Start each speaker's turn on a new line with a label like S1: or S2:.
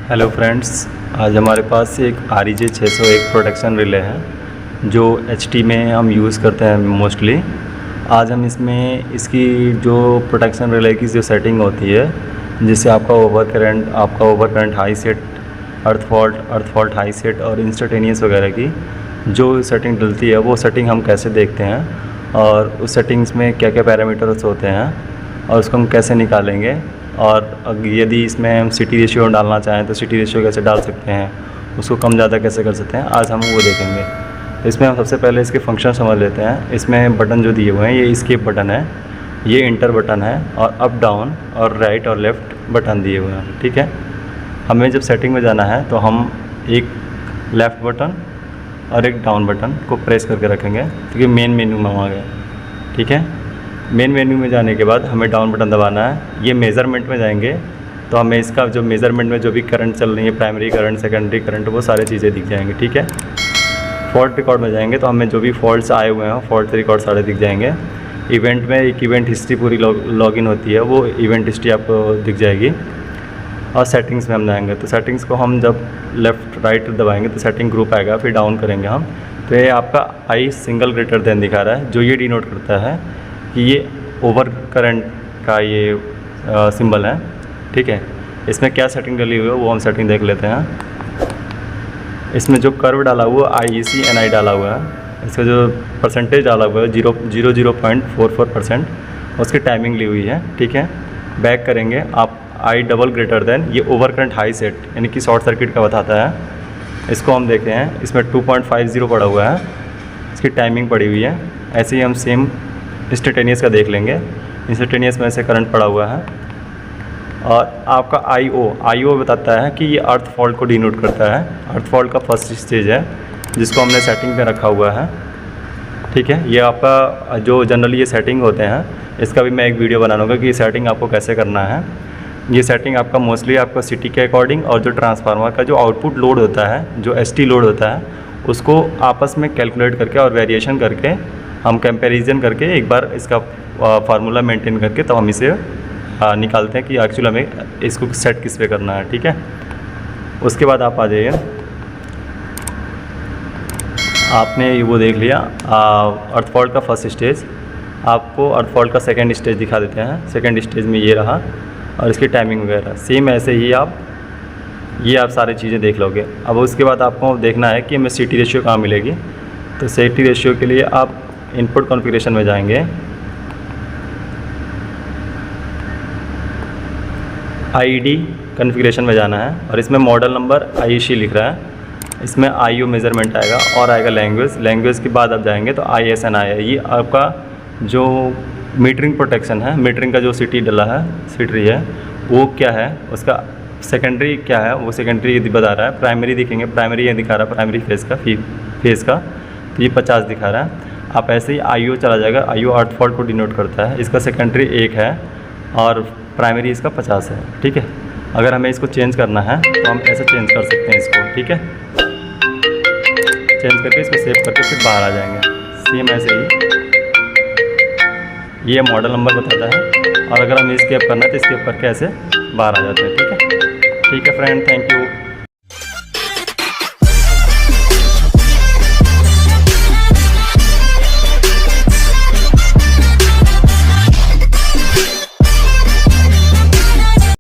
S1: Hello friends, आज हमारे पास एक REJ 601 प्रोटेक्शन रिले है जो HT में हम यूज़ करते हैं मोस्टली। आज हम इसमें इसकी जो प्रोटेक्शन रिले की जो सेटिंग होती है, जिससे आपका ओवर करंट हाई सेट, अर्थ फॉल्ट हाई सेट और इंस्टेंटेनियस वगैरह की जो सेटिंग डलती है, वो सेटिंग हम कैसे देखते हैं और उस सेटिंग्स में क्या क्या पैरामीटर्स होते हैं और उसको हम कैसे निकालेंगे, और यदि इसमें हम सिटी रेशियो डालना चाहें तो सिटी रेशियो कैसे डाल सकते हैं, उसको कम ज़्यादा कैसे कर सकते हैं, आज हम वो देखेंगे। तो इसमें हम सबसे पहले इसके फंक्शन समझ लेते हैं। इसमें बटन जो दिए हुए हैं, ये एस्केप बटन है, ये इंटर बटन है, और अप डाउन और राइट और लेफ़्ट बटन दिए हुए हैं। ठीक है, हमें जब सेटिंग में जाना है तो हम एक लेफ़्ट बटन और एक डाउन बटन को प्रेस करके रखेंगे, क्योंकि मेन मेन्यू में आ गए। ठीक है, मेन मेन्यू में जाने के बाद हमें डाउन बटन दबाना है। ये मेज़रमेंट में जाएंगे तो हमें इसका जो मेज़रमेंट में जो भी करंट चल रही है, प्राइमरी करंट, सेकेंडरी करंट, वो सारी चीज़ें दिख जाएंगी। ठीक है, फॉल्ट रिकॉर्ड में जाएंगे तो हमें जो भी फॉल्ट्स आए हुए हैं, फॉल्ट रिकॉर्ड सारे दिख जाएंगे। इवेंट में एक इवेंट हिस्ट्री पूरी लॉगिन होती है, वो इवेंट हिस्ट्री आपको दिख जाएगी। और सेटिंग्स में हम जाएंगे तो सेटिंग्स को हम जब लेफ़्ट राइट दबाएंगे तो सेटिंग ग्रुप आएगा, फिर डाउन करेंगे हम तो ये आपका आई सिंगल ग्रेटर देन दिखा रहा है, जो ये डिनोट करता है कि ये ओवर करंट का ये सिंबल है। ठीक है, इसमें क्या सेटिंग डली हुई है वो हम सेटिंग देख लेते हैं। इसमें जो कर्व डाला हुआ IEC NI डाला हुआ है, इसका जो परसेंटेज डाला हुआ है 0.44%, उसकी टाइमिंग ली हुई है। ठीक है, बैक करेंगे आप, आई डबल ग्रेटर देन, ये ओवर करंट हाई सेट यानी कि शॉर्ट सर्किट का बताता है। इसको हम देखते हैं, इसमें 2.50 पड़ा हुआ है, इसकी टाइमिंग पड़ी हुई है। ऐसे ही हम सेम इंस्टेंटेनियस का देख लेंगे। इंस्टेंटेनियस में से करंट पड़ा हुआ है। और आपका IO बताता है कि ये अर्थ फॉल्ट को डिनोट करता है। अर्थ फॉल्ट का फर्स्ट स्टेज है जिसको हमने सेटिंग पे रखा हुआ है। ठीक है, ये आपका जो जनरली ये सेटिंग होते हैं, इसका भी मैं एक वीडियो बना लूँगा कि ये सेटिंग आपको कैसे करना है। ये सेटिंग आपका मोस्टली आपका सिटी के अकॉर्डिंग और जो ट्रांसफार्मर का जो आउटपुट लोड होता है, जो ST लोड होता है, उसको आपस में कैलकुलेट करके और वेरिएशन करके हम कंपैरिजन करके एक बार इसका फार्मूला मेंटेन करके तो हम इसे निकालते हैं कि एक्चुअली हमें इसको सेट किस पे करना है। ठीक है, उसके बाद आप आ जाइए, आपने वो देख लिया अर्थ फॉल्ट का फर्स्ट स्टेज। आपको अर्थ फॉल्ट का सेकंड स्टेज दिखा देते हैं। सेकंड स्टेज में ये रहा और इसकी टाइमिंग वगैरह सेम ऐसे ही आप सारी चीज़ें देख लोगे। अब उसके बाद आपको देखना है कि हमें सिटी रेशियो कहाँ मिलेगी। तो सिटी रेशियो के लिए आप इनपुट कॉन्फ़िगरेशन में जाएंगे, IED कॉन्फ़िगरेशन में जाना है और इसमें मॉडल नंबर IEC लिख रहा है। इसमें IO मेज़रमेंट आएगा और आएगा लैंग्वेज के बाद आप जाएंगे तो ISNI है। ये आपका जो मीटरिंग प्रोटेक्शन है, मीटरिंग का जो सिटी डला है, सिटी है, वो क्या है, उसका सेकेंडरी क्या है, वो सेकेंडरी बता रहा है। प्राइमरी दिखेंगे, प्राइमरी ये दिखा रहा है प्राइमरी फेज़ का, तो ये 50 दिखा रहा है। आप ऐसे ही IO चला जाएगा। IO अर्थ फॉल्ट को डिनोट करता है। इसका सेकेंडरी 1 है और प्राइमरी इसका 50 है। ठीक है, अगर हमें इसको चेंज करना है तो हम ऐसे चेंज कर सकते हैं इसको। ठीक है, चेंज करके इसको सेव करके फिर बाहर आ जाएंगे। सेम ऐसे ही ये मॉडल नंबर बताता है, और अगर हमें स्केप करना है तो स्केप करके ऐसे बाहर आ जाते हैं। ठीक है फ्रेंड, थैंक यू।